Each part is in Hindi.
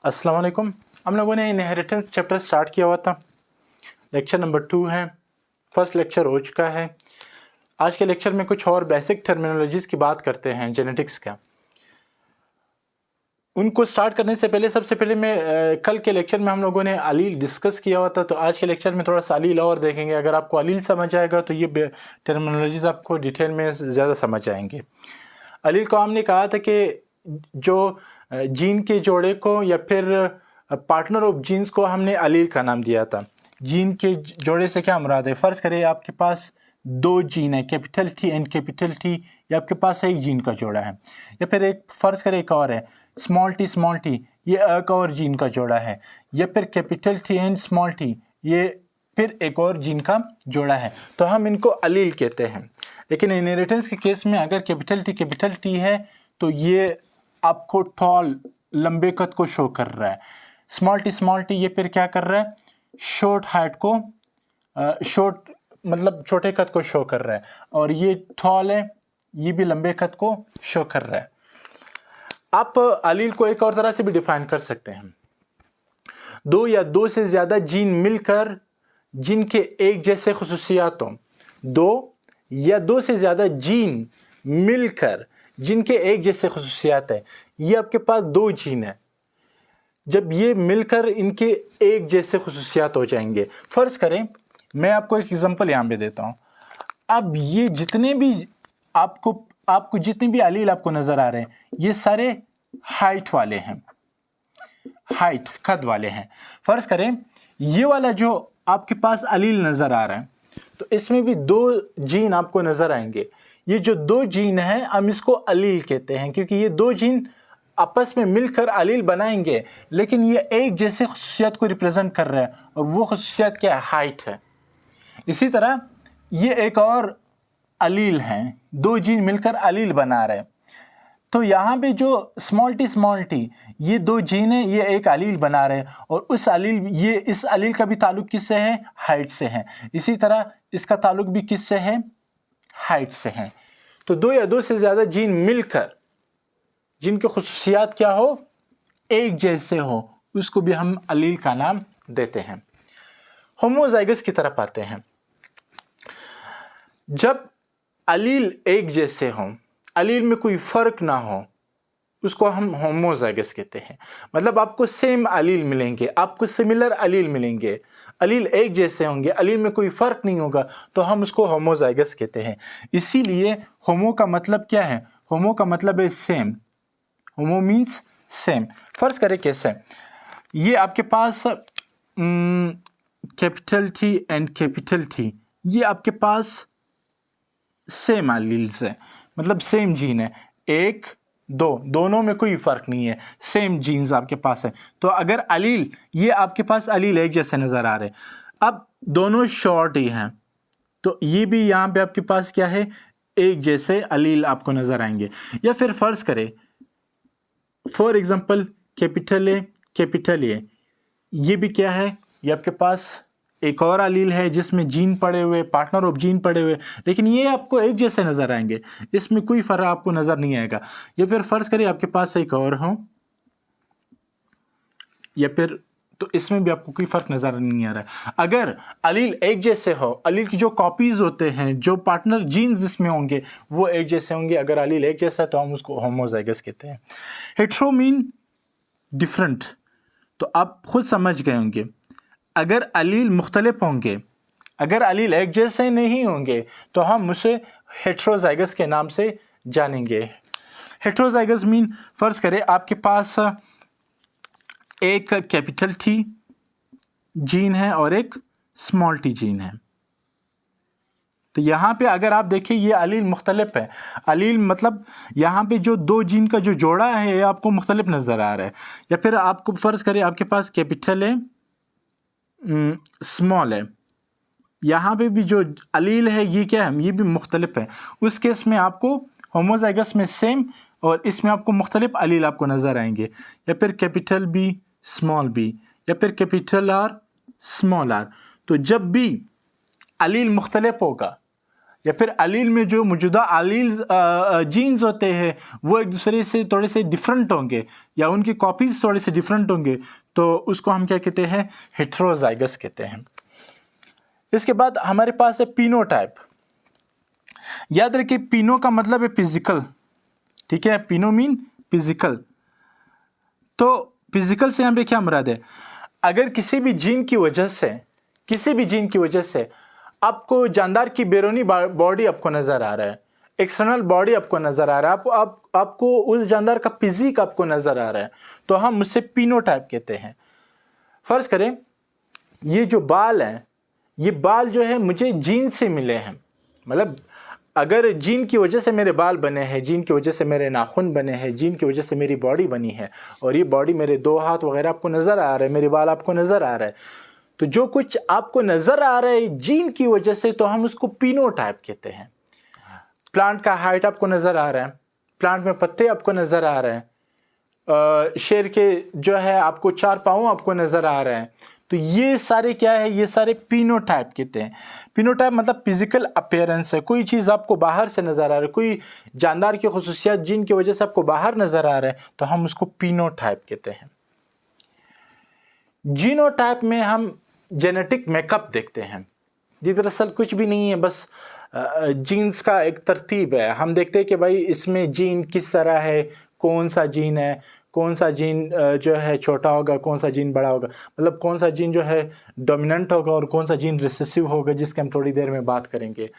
अस्सलाम वालेकुम। हम लोगों ने इनहेरिटेंस चैप्टर स्टार्ट किया हुआ था। लेक्चर नंबर 2 है, फर्स्ट लेक्चर हो चुका है। आज के लेक्चर में कुछ और बेसिक टर्मिनोलॉजीज़ की बात करते हैं जेनेटिक्स का। उनको स्टार्ट करने से पहले सबसे पहले कल के लेक्चर में हम लोगों ने अलील डिस्कस किया हुआ था, तो आज के लेक्चर में थोड़ा सा अलील और देखेंगे। अगर आपको अलील समझ आएगा तो ये टर्मिनोलॉजीज़ आपको डिटेल में ज़्यादा समझ आएंगे। अलील को हमने कहा था कि जो जीन के जोड़े को या फिर पार्टनर ऑफ जीन्स को हमने अलील का नाम दिया था। जीन के जोड़े से क्या मुराद है? फ़र्ज़ करें आपके पास दो जीन है, capital T and capital T, या आपके पास एक जीन का जोड़ा है। या फिर एक फ़र्ज़ करें एक और है स्मॉल टी, ये एक और जीन का जोड़ा है। या फिर capital T and small T, ये फिर एक और जीन का जोड़ा है, तो हम इनको अलील कहते हैं। लेकिन इनहेरिटेंस के केस में अगर कैपिटल टी है तो ये आपको टॉल लंबे कद को शो कर रहा है। स्मॉल टी ये फिर क्या कर रहा है? शॉर्ट हाइट को मतलब छोटे कद को शो कर रहा है। और ये टॉल है, ये भी लंबे कद को शो कर रहा है। आप अलील को एक और तरह से भी डिफाइन कर सकते हैं। दो या दो से ज़्यादा जीन मिलकर जिनके एक जैसे खुसूसियात हों, दो या दो से ज़्यादा जीन मिलकर जिनके एक जैसे खुसूसियात हैं। ये आपके पास दो जीन है, जब ये मिलकर इनके एक जैसे खुसूसियात हो जाएंगे। फ़र्ज़ करें, मैं आपको एक एग्जांपल यहाँ पे देता हूँ। अब ये जितने भी आपको जितने भी अलील आपको नज़र आ रहे हैं, ये सारे हाइट वाले हैं, हाइट कद वाले हैं। फ़र्ज़ करें ये वाला जो आपके पास अलील नज़र आ रहा है, तो इसमें भी दो जीन आपको नज़र आएंगे। ये जो दो जीन हैं हम इसको अलील कहते हैं, क्योंकि ये दो जीन आपस में मिलकर अलील बनाएंगे, लेकिन ये एक जैसे खुसूसियत को रिप्रेजेंट कर रहे हैं, और वो खुसूसियत क्या है? हाइट है। इसी तरह ये एक और अलील हैं, दो जीन मिलकर अलील बना रहे हैं। तो यहाँ पे जो स्मॉल टी ये दो जीन है, ये एक अलील बना रहे हैं, और इस अलील का भी ताल्लुक किससे है? हाइट से है। इसी तरह इसका ताल्लुक भी किससे है? हाइट से है। तो दो या दो से ज़्यादा जीन मिलकर जिनके खुसूसियात क्या हो? एक जैसे हो, उसको भी हम अलील का नाम देते हैं। होमोजाइगस की तरफ आते हैं। जब अलील एक जैसे हों, अलील में कोई फ़र्क ना हो, उसको हम होमोजाइगस कहते हैं। मतलब आपको सेम अलील मिलेंगे, आपको सिमिलर अलील मिलेंगे, अलील एक जैसे होंगे, अलील में कोई फ़र्क नहीं होगा, तो हम उसको होमोजाइगस कहते हैं। इसीलिए होमो का मतलब क्या है? होमो का मतलब है सेम। होमो मीन्स सेम। फ़र्ज़ करें कैसे? ये आपके पास capital T and capital T, ये आपके पास सेम अलील्स है, मतलब सेम जीन है। एक दो, दोनों में कोई फ़र्क नहीं है, सेम जीन्स आपके पास है। तो अगर अलील, ये आपके पास अलील एक जैसे नज़र आ रहे हैं। अब दोनों शॉर्ट ही हैं, तो ये भी यहाँ पे आपके पास क्या है? एक जैसे अलील आपको नज़र आएंगे। या फिर फ़र्ज़ करें फॉर एग्जांपल कैपिटल ए, ये भी क्या है? ये आपके पास एक और अलील है जिसमें जीन पड़े हुए, पार्टनर ऑफ जीन पड़े हुए, लेकिन ये आपको एक जैसे नज़र आएंगे, इसमें कोई फ़र्क आपको नज़र नहीं आएगा। या फिर फ़र्ज़ करिए आपके पास एक और हो, या फिर तो इसमें भी आपको कोई फ़र्क नज़र नहीं आ रहा है। अगर अलील एक जैसे हो, अलील की जो कॉपीज़ होते हैं, जो पार्टनर जीन्स जिसमें होंगे वो एक जैसे होंगे। अगर अलील एक जैसा है तो हम उसको होमोजाइगस कहते हैं। हेटेरो मीन डिफरेंट, तो आप खुद समझ गए होंगे। अगर अलील मुख्तलिफ होंगे, अगर अलील एक जैसे नहीं होंगे, तो हम उसे हेटेरोजाइगस के नाम से जानेंगे। हेटेरोजाइगस मीन फ़र्ज़ करें आपके पास एक कैपिटल टी जीन है और एक स्मॉल टी जीन है। तो यहाँ पे अगर आप देखें ये अलील मुख्तलिफ है। अलील मतलब यहाँ पे जो दो जीन का जो जोड़ा है ये आपको मुख्तलिफ नज़र आ रहा है। या फिर आपको फ़र्ज़ करें आपके पास कैपिटल है, स्मॉल है, यहाँ पे भी जो अलील है ये क्या है? ये भी मुख्तलिफ है। उस केस में आपको होमोजाइगस में सेम, और इसमें आपको मुख्तलिफ अलील आपको नज़र आएंगे। या फिर कैपिटल बी स्मॉल बी, या फिर कैपिटल आर स्मॉल आर। तो जब भी अलील मुख्तलिफ होगा, या फिर अलील में जो मौजूदा अलील जीन्स होते हैं वो एक दूसरे से थोड़े से डिफरेंट होंगे या उनकी कॉपीज थोड़े से डिफरेंट होंगे, तो उसको हम क्या कहते हैं, हेटेरोजाइगस कहते हैं। इसके बाद हमारे पास है पिनोटाइप। याद रखिए पिनो का मतलब है फिजिकल, ठीक है, पिनो मीन फिजिकल। तो फिजिकल से यहाँ पे क्या मुराद है, अगर किसी भी जीन की वजह से आपको जानदार की बैरूनी बॉडी आपको नजर आ रहा है, एक्सटर्नल बॉडी आपको नजर आ रहा है, आपको उस जानदार का फिजिक आपको नजर आ रहा है, तो हम उससे पिनोटाइप कहते हैं। फर्ज करें ये जो बाल हैं, ये बाल जो है मुझे जीन से मिले हैं, मतलब अगर जीन की वजह से मेरे बाल बने हैं, जीन की वजह से मेरे नाखून बने हैं, जीन की वजह से मेरी बॉडी बनी है, और ये बॉडी मेरे 2 हाथ वगैरह आपको नज़र आ रहा है, मेरे बाल आपको नज़र आ रहा है, तो जो कुछ आपको नज़र आ रहा है जीन की वजह से, तो हम उसको पिनोटाइप कहते हैं। प्लांट का हाइट आपको नज़र आ रहा है, प्लांट में पत्ते आपको नज़र आ रहे हैं, शेर के जो है आपको 4 पाँव आपको नज़र आ रहे हैं, तो ये सारे क्या है, ये सारे पिनोटाइप कहते हैं। पिनोटाइप मतलब फिजिकल अपीयरेंस है, कोई चीज़ आपको बाहर से नज़र आ रहा है, कोई जानदार की खुसूसियात जीन की वजह से आपको बाहर नज़र आ रहा है, तो हम उसको पिनोटाइप कहते हैं। जीनोटाइप में हम जेनेटिक मेकअप देखते हैं, जी दरअसल कुछ भी नहीं है, बस जीन्स का एक तरतीब है। हम देखते हैं कि भाई इसमें जीन किस तरह है, कौन सा जीन है, कौन सा जीन जो है छोटा होगा, कौन सा जीन बड़ा होगा, मतलब कौन सा जीन जो है डोमिनेंट होगा और कौन सा जीन रिसेसिव होगा, जिसके हम थोड़ी देर में बात करेंगे।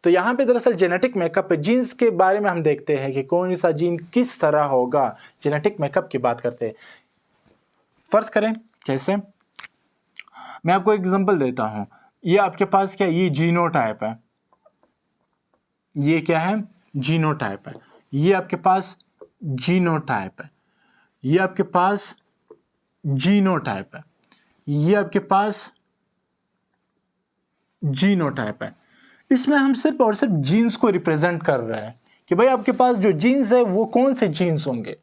तो यहाँ पे दरअसल जेनेटिक मेकअप है, जीन्स के बारे में हम देखते हैं कि कौन सा जीन किस तरह होगा, जेनेटिक मेकअप की बात करते हैं। फर्ज करें कैसे, मैं आपको एग्जांपल देता हूँ, ये आपके पास क्या, ये जीनोटाइप है, ये क्या है, जीनोटाइप है, ये आपके पास जीनोटाइप है, ये आपके पास जीनोटाइप है, ये आपके पास जीनोटाइप है। इसमें हम सिर्फ और सिर्फ जीन्स को रिप्रेजेंट कर रहे हैं कि भाई आपके पास जो जीन्स है वो कौन से जीन्स होंगे।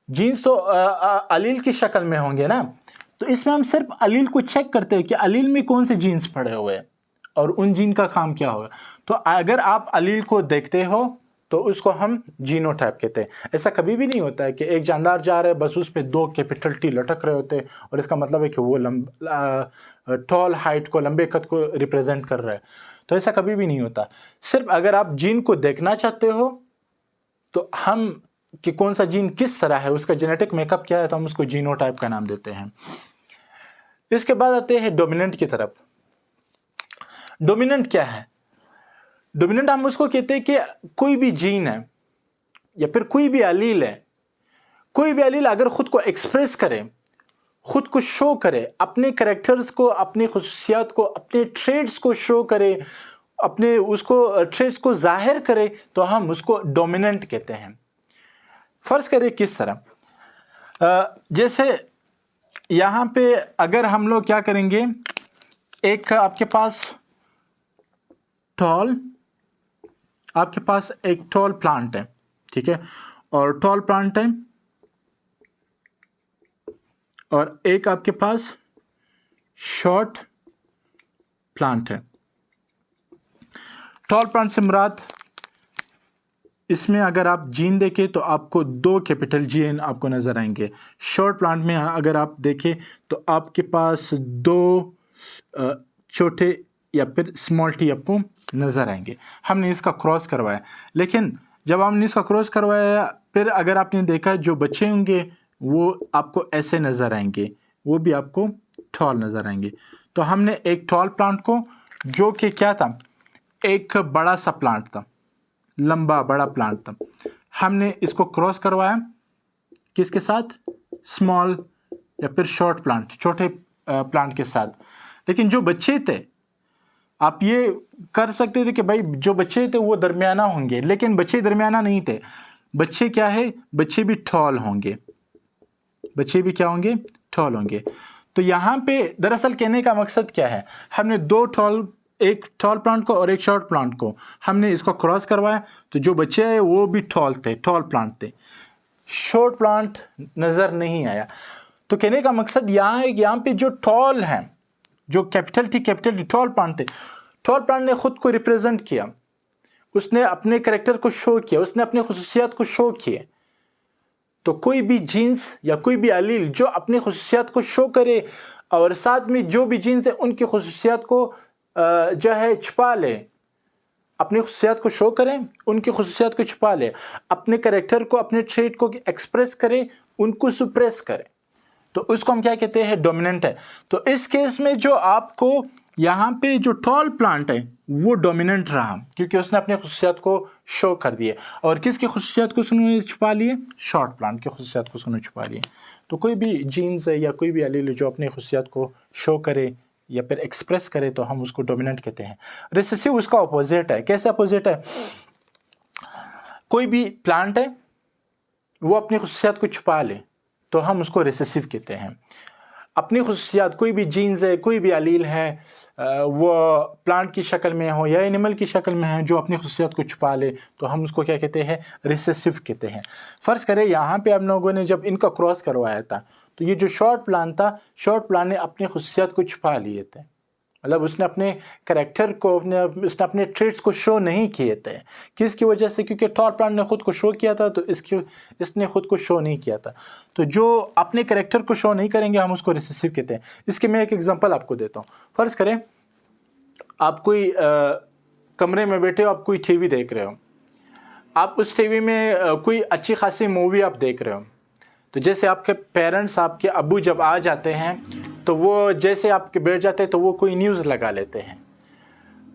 जीन्स तो अलील की शक्ल में होंगे ना, तो इसमें हम सिर्फ अलील को चेक करते हैं कि अलील में कौन से जीन्स पड़े हुए हैं और उन जीन का काम क्या होगा। तो अगर आप अलील को देखते हो तो उसको हम जीनोटाइप कहते हैं। ऐसा कभी भी नहीं होता है कि एक जानदार जा रहा है, बस उस पे 2 कैपिटल टी लटक रहे होते हैं और इसका मतलब है कि वो टॉल हाइट को, लंबे कद को रिप्रेजेंट कर रहा है, तो ऐसा कभी भी नहीं होता। सिर्फ अगर आप जीन को देखना चाहते हो तो हम कि कौन सा जीन किस तरह है, उसका जेनेटिक मेकअप क्या है, तो हम उसको जीनोटाइप का नाम देते हैं। इसके बाद आते हैं डोमिनेंट की तरफ। डोमिनेंट क्या है, डोमिनेंट हम उसको कहते हैं कि कोई भी जीन है या फिर कोई भी अलील है, कोई भी अलील अगर खुद को एक्सप्रेस करे, खुद को शो करे, अपने कैरेक्टर्स को, अपनी खुसूसियात को, अपने ट्रेड्स को शो करे, अपने उसको ट्रेड्स को जाहिर करे, तो हम उसको डोमिनेंट कहते हैं। फर्ज करें किस तरह, जैसे यहां पे अगर हम लोग क्या करेंगे, एक आपके पास एक टॉल प्लांट है, ठीक है, और टॉल प्लांट है, और एक आपके पास शॉर्ट प्लांट है। टॉल प्लांट से मुराद, इसमें अगर आप जीन देखें तो आपको 2 कैपिटल जीन आपको नजर आएंगे। शॉर्ट प्लांट में अगर आप देखें तो आपके पास 2 छोटे या फिर स्मॉल टी आपको नजर आएंगे। हमने इसका क्रॉस करवाया, लेकिन जब हमने इसका क्रॉस करवाया फिर अगर आपने देखा जो बच्चे होंगे वो आपको ऐसे नजर आएंगे, वो भी आपको टॉल नजर आएंगे। तो हमने एक टॉल प्लांट को, जो कि क्या था, एक बड़ा सा प्लांट था, लंबा बड़ा प्लांट था, हमने इसको क्रॉस करवाया किसके साथ, स्मॉल या फिर शॉर्ट प्लांट, छोटे प्लांट के साथ। लेकिन जो बच्चे थे, आप ये कर सकते थे कि भाई जो बच्चे थे वो दरमियाना होंगे, लेकिन बच्चे दरमियाना नहीं थे। बच्चे क्या है, बच्चे भी टॉल होंगे, बच्चे भी क्या होंगे, टॉल होंगे। तो यहाँ पे दरअसल कहने का मकसद क्या है, हमने 2 टॉल, एक टॉल प्लांट को और एक शॉर्ट प्लांट को हमने इसको क्रॉस करवाया, तो जो बच्चे हैं वो भी टॉल थे, टॉल प्लांट थे, शॉर्ट प्लांट नज़र नहीं आया। तो कहने का मकसद यहाँ है कि यहाँ पे जो टॉल हैं, जो कैपिटल टी टॉल प्लांट थे, टॉल प्लांट ने खुद को रिप्रेजेंट किया, उसने अपने कैरेक्टर को शो किया, उसने अपनी खुसूसियात को शो किए। तो कोई भी जीन्स या कोई भी अलील जो अपनी खुसूसियात को शो करे और साथ में जो भी जीन्स है उनकी खुसूसियात को जो है छुपा ले, अपनी खुसूसियात को शो करें, उनकी खुसूसियात को छुपा ले, अपने कैरेक्टर को, अपने ट्रेट को एक्सप्रेस करे, उनको सुप्रेस करे, तो उसको हम क्या कहते हैं, डोमिनेंट है। तो इस केस में जो आपको यहाँ पे जो टॉल प्लांट है वो डोमिनेंट रहा, क्योंकि उसने अपनी खुसूसियात को शो कर दिए। और किसकी खुसूसियात को उसने छुपा लिए, शॉर्ट प्लांट की खुसूसियात को उसने छुपा लिए। तो कोई भी जीन्स है या कोई भी अलील जो अपनी खुसूसियात को शो करे या फिर एक्सप्रेस करे तो हम उसको डोमिनेंट कहते हैं। रिसेसिव उसका अपोजिट है। कैसे अपोजिट है, कोई भी प्लांट है वो अपनी खुसूसियात को छुपा ले तो हम उसको रिसेसिव कहते हैं। अपनी खुसूसियात, कोई भी जीन्स है, कोई भी अलील है, वो प्लांट की शक्ल में हो या एनिमल की शक्ल में है जो अपनी खुसूसियात को छुपा ले तो हम उसको क्या कहते हैं, रिसेसिव कहते हैं। फ़र्ज़ करें यहाँ पे हम लोगों ने जब इनका क्रॉस करवाया था तो ये जो शॉर्ट प्लांट था, शॉर्ट प्लांट ने अपनी खुसूसियात को छुपा लिए थे, मतलब उसने अपने करैक्टर को, उसने अपने ट्रेट्स को शो नहीं किए थे। किसकी वजह से, क्योंकि टॉल प्लांट ने खुद को शो किया था तो इसने खुद को शो नहीं किया था। तो जो अपने करैक्टर को शो नहीं करेंगे हम उसको रिसेसिव कहते हैं। इसके मैं एक एग्जांपल आपको देता हूँ। फ़र्ज़ करें आप कोई कमरे में बैठे हो, आप कोई टीवी देख रहे हो, आप उस टीवी में कोई अच्छी खासी मूवी आप देख रहे हो। तो जैसे आपके पेरेंट्स, आपके अब्बू जब आ जाते हैं तो वो जैसे आपके बैठ जाते हैं तो वो कोई न्यूज़ लगा लेते हैं।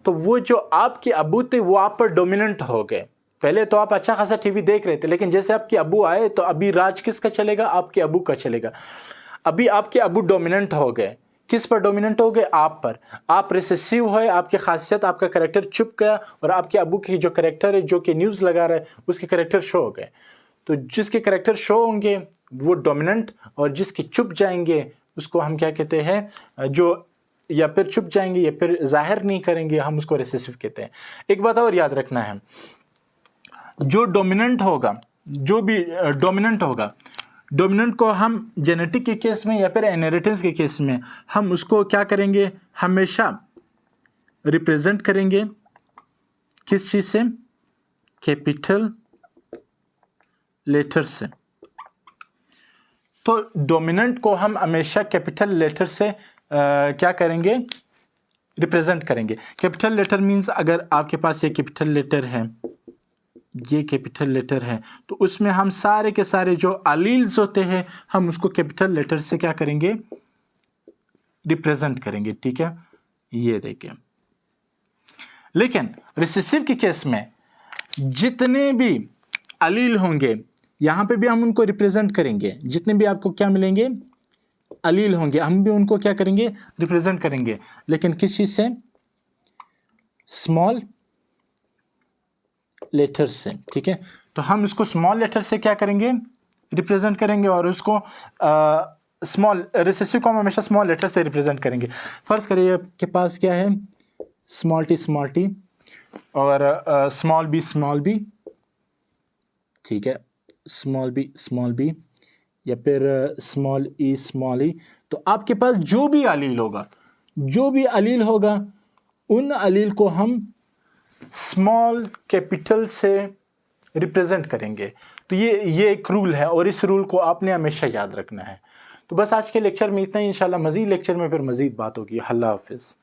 तो वो जो आपके अब्बू थे वो आप पर डोमिनेंट हो गए। पहले तो आप अच्छा खासा टीवी देख रहे थे, लेकिन जैसे आपके अब्बू आए तो अभी राज किसका चलेगा, आपके अब्बू का चलेगा। अभी आपके अब्बू डोमिनेंट हो गए। किस पर डोमिनेंट हो गए, आप पर। आप रिसेसिव हुए, आपकी खासियत, आपका करैक्टर चुप गया और आपके अब्बू की जो करैक्टर है, जो कि न्यूज़ लगा रहा है, उसके करैक्टर शो हो गए। तो जिसके करैक्टर शो होंगे वो डोमिनेंट, और जिसके चुप जाएंगे उसको हम क्या कहते हैं, जो या फिर चुप जाएंगे या फिर जाहिर नहीं करेंगे हम उसको रिसेसिव कहते हैं। एक बात और याद रखना है, जो डोमिनेंट होगा, जो भी डोमिनेंट होगा, डोमिनेंट को हम जेनेटिक के केस में या फिर इनहेरिटेंस के केस में हम उसको क्या करेंगे, हमेशा रिप्रेजेंट करेंगे किस चीज़ से, कैपिटल लेटर से। तो डोमिनेंट को हम हमेशा कैपिटल लेटर से क्या करेंगे, रिप्रेजेंट करेंगे। कैपिटल लेटर मींस अगर आपके पास ये कैपिटल लेटर है, ये कैपिटल लेटर है, तो उसमें हम सारे के सारे जो अलील्स होते हैं हम उसको कैपिटल लेटर से क्या करेंगे, रिप्रेजेंट करेंगे। ठीक है, ये देखिए। लेकिन रिसेसिव के केस में जितने भी अलील होंगे यहाँ पे भी हम उनको रिप्रेजेंट करेंगे। जितने भी आपको क्या मिलेंगे, अलील होंगे, हम भी उनको क्या करेंगे, रिप्रेजेंट करेंगे। लेकिन किस चीज़ से, स्मॉल लेटर से। ठीक है, तो हम इसको स्मॉल लेटर से क्या करेंगे, रिप्रेजेंट करेंगे, और उसको स्मॉल रिसेसिव को हम हमेशा स्मॉल लेटर से रिप्रेजेंट करेंगे। फर्ज करिए आपके पास क्या है, स्मॉल टी और स्मॉल बी। ठीक है, स्मॉल बी या फिर स्मॉल ई। तो आपके पास जो भी अलील होगा उन अलील को हम स्मॉल कैपिटल से रिप्रेजेंट करेंगे। तो ये एक रूल है और इस रूल को आपने हमेशा याद रखना है। तो बस आज के लेक्चर में इतना ही। इंशाल्लाह मज़ीद लेक्चर में फिर मज़ीद बात होगी। अल्लाह हाफ़िज़।